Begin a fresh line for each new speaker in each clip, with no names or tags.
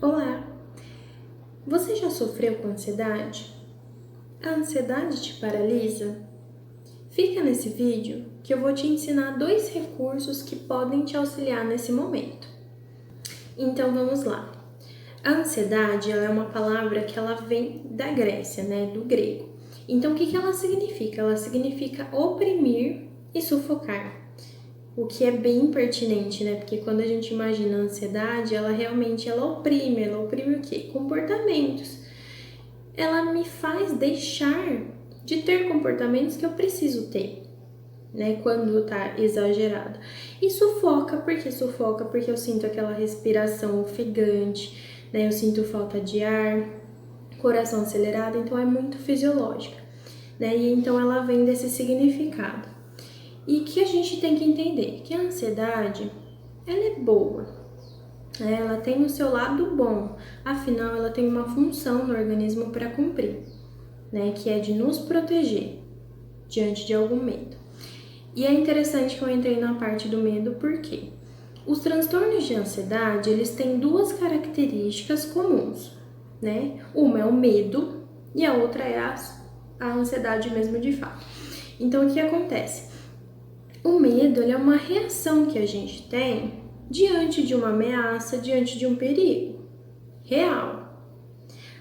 Olá! Você já sofreu com ansiedade? A ansiedade te paralisa? Fica nesse vídeo que eu vou te ensinar 2 recursos que podem te auxiliar nesse momento. Então vamos lá. A ansiedade ela é uma palavra que ela vem da Grécia, do grego. Então o que ela significa? Ela significa oprimir e sufocar. O que é bem pertinente, porque quando a gente imagina a ansiedade, ela realmente oprime o quê? Comportamentos. Ela me faz deixar de ter comportamentos que eu preciso ter, quando tá exagerado. E sufoca, por que sufoca? Porque eu sinto aquela respiração ofegante, eu sinto falta de ar, coração acelerado, então é muito fisiológica, E então ela vem desse significado. E que a gente tem que entender que a ansiedade, ela é boa, ela tem o seu lado bom, afinal ela tem uma função no organismo para cumprir, que é de nos proteger diante de algum medo. E é interessante que eu entrei na parte do medo porque os transtornos de ansiedade, eles têm 2 características comuns, Uma é o medo e a outra é a ansiedade mesmo de fato. Então o que acontece? O medo é uma reação que a gente tem diante de uma ameaça, diante de um perigo real.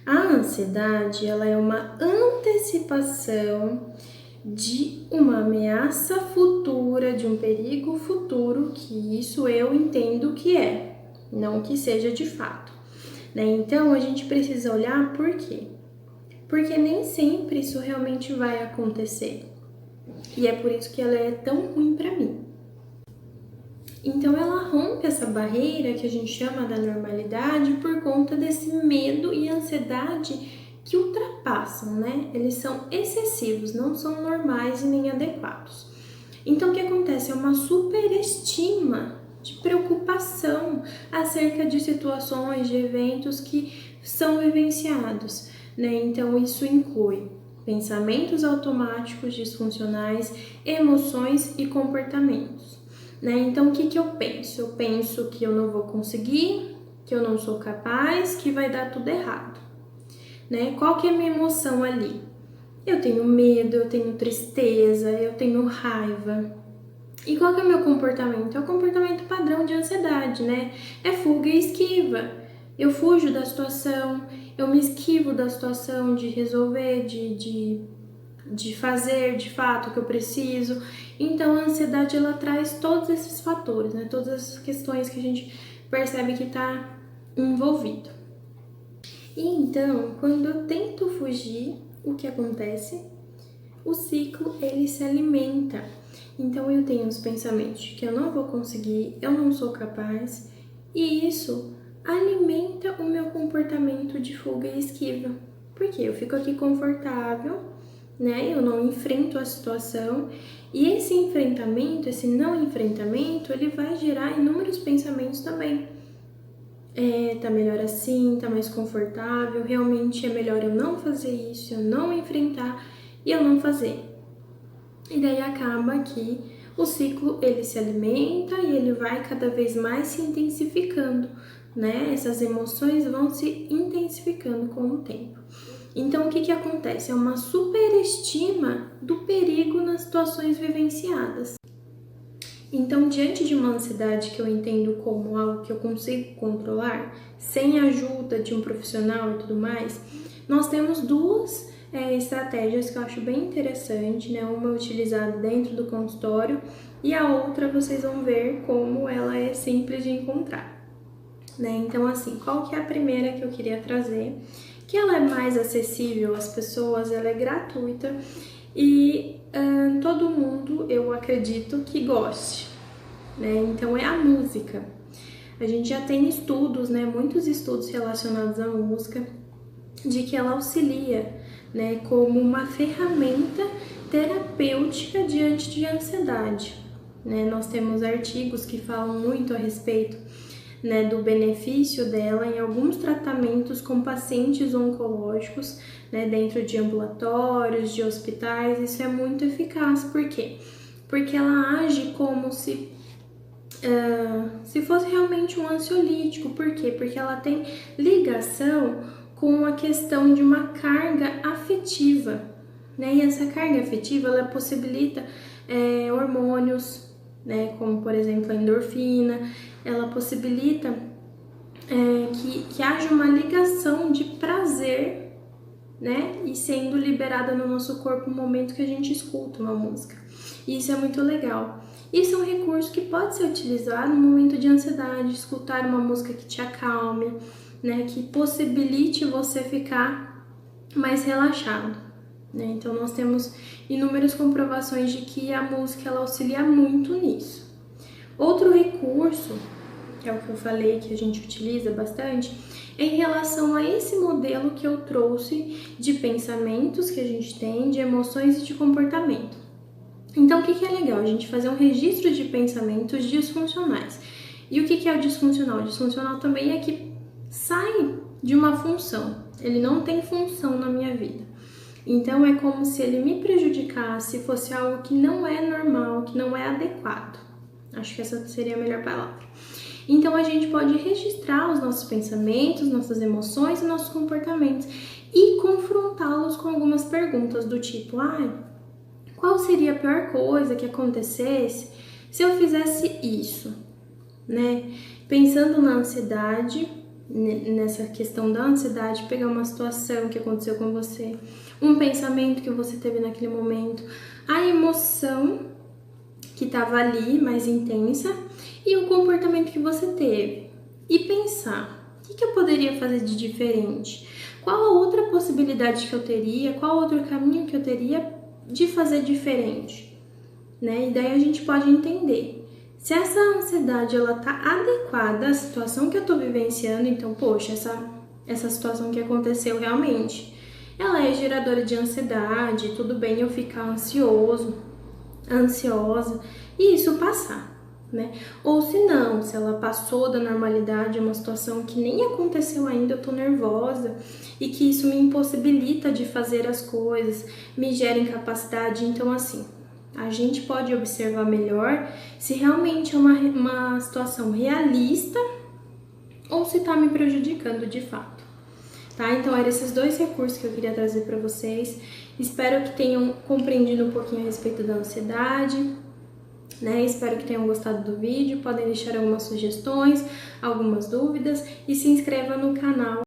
A ansiedade ela é uma antecipação de uma ameaça futura, de um perigo futuro, que isso eu entendo que é, não que seja de fato. Então a gente precisa olhar por quê? Porque nem sempre isso realmente vai acontecer. E é por isso que ela é tão ruim para mim. Então ela rompe essa barreira que a gente chama da normalidade por conta desse medo e ansiedade que ultrapassam, Eles são excessivos, não são normais e nem adequados. Então o que acontece? É uma superestima de preocupação acerca de situações, de eventos que são vivenciados, Então isso inclui pensamentos automáticos disfuncionais, emoções e comportamentos, Então, o que eu penso? Eu penso que eu não vou conseguir, que eu não sou capaz, que vai dar tudo errado, Qual que é a minha emoção ali? Eu tenho medo, eu tenho tristeza, eu tenho raiva. E qual que é o meu comportamento? É o comportamento padrão de ansiedade, É fuga e esquiva. Eu fujo da situação, eu me esquivo da situação de resolver, de fazer de fato o que eu preciso. Então a ansiedade ela traz todos esses fatores, Todas essas questões que a gente percebe que está envolvido. E então, quando eu tento fugir, o que acontece? O ciclo ele se alimenta. Então eu tenho os pensamentos de que eu não vou conseguir, eu não sou capaz, e isso alimenta o meu comportamento de fuga e esquiva. Porque eu fico aqui confortável, Eu não enfrento a situação, e esse enfrentamento, esse não enfrentamento, ele vai gerar inúmeros pensamentos também. Tá melhor assim, tá mais confortável, realmente é melhor eu não fazer isso, eu não enfrentar e eu não fazer. E daí acaba que o ciclo ele se alimenta e ele vai cada vez mais se intensificando, Essas emoções vão se intensificando com o tempo. Então o que acontece? É uma superestima do perigo nas situações vivenciadas. Então, diante de uma ansiedade que eu entendo como algo que eu consigo controlar, sem a ajuda de um profissional e tudo mais, nós temos 2 estratégias que eu acho bem interessante, Uma utilizada dentro do consultório e a outra vocês vão ver como ela é simples de encontrar, Então, assim, qual que é a primeira que eu queria trazer? Que ela é mais acessível às pessoas, ela é gratuita e todo mundo, eu acredito, que goste, Então é a música. A gente já tem estudos, muitos estudos relacionados à música, de que ela auxilia, como uma ferramenta terapêutica diante de ansiedade, Nós temos artigos que falam muito a respeito do benefício dela em alguns tratamentos com pacientes oncológicos, dentro de ambulatórios, de hospitais. Isso é muito eficaz. Por quê? Porque ela age como se se fosse realmente um ansiolítico. Por quê? Porque ela tem ligação com a questão de uma carga afetiva, né? E essa carga afetiva, ela possibilita hormônios, né? Como, por exemplo, a endorfina. Ela possibilita que haja uma ligação de prazer, né? E sendo liberada no nosso corpo no momento que a gente escuta uma música. E isso é muito legal. Isso é um recurso que pode ser utilizado no momento de ansiedade, escutar uma música que te acalme, né? Que possibilite você ficar mais relaxado, né? Então nós temos inúmeras comprovações de que a música ela auxilia muito nisso. Outro recurso, que é o que eu falei que a gente utiliza bastante, é em relação a esse modelo que eu trouxe de pensamentos que a gente tem, de emoções e de comportamento. Então, o que é legal? A gente fazer um registro de pensamentos disfuncionais. E o que é o disfuncional? O disfuncional também é que sai de uma função. Ele não tem função na minha vida. Então, é como se ele me prejudicasse, fosse algo que não é normal, que não é adequado. Acho que essa seria a melhor palavra. Então, a gente pode registrar os nossos pensamentos, nossas emoções e nossos comportamentos e confrontá-los com algumas perguntas do tipo: qual seria a pior coisa que acontecesse se eu fizesse isso, né? Pensando na ansiedade, nessa questão da ansiedade, pegar uma situação que aconteceu com você, um pensamento que você teve naquele momento, a emoção que estava ali, mais intensa, e o comportamento que você teve. E pensar, o que eu poderia fazer de diferente? Qual a outra possibilidade que eu teria? Qual outro caminho que eu teria de fazer diferente? Né? E daí a gente pode entender se essa ansiedade ela tá adequada à situação que eu tô vivenciando. Então, poxa, essa situação que aconteceu realmente, ela é geradora de ansiedade. Tudo bem eu ficar ansiosa e isso passar, né? Ou se não, se ela passou da normalidade, é uma situação que nem aconteceu ainda, eu tô nervosa e que isso me impossibilita de fazer as coisas, me gera incapacidade. Então, assim, a gente pode observar melhor se realmente é uma situação realista ou se tá me prejudicando de fato. Tá? Então, eram esses dois recursos que eu queria trazer para vocês. Espero que tenham compreendido um pouquinho a respeito da ansiedade, né? Espero que tenham gostado do vídeo. Podem deixar algumas sugestões, algumas dúvidas e se inscreva no canal.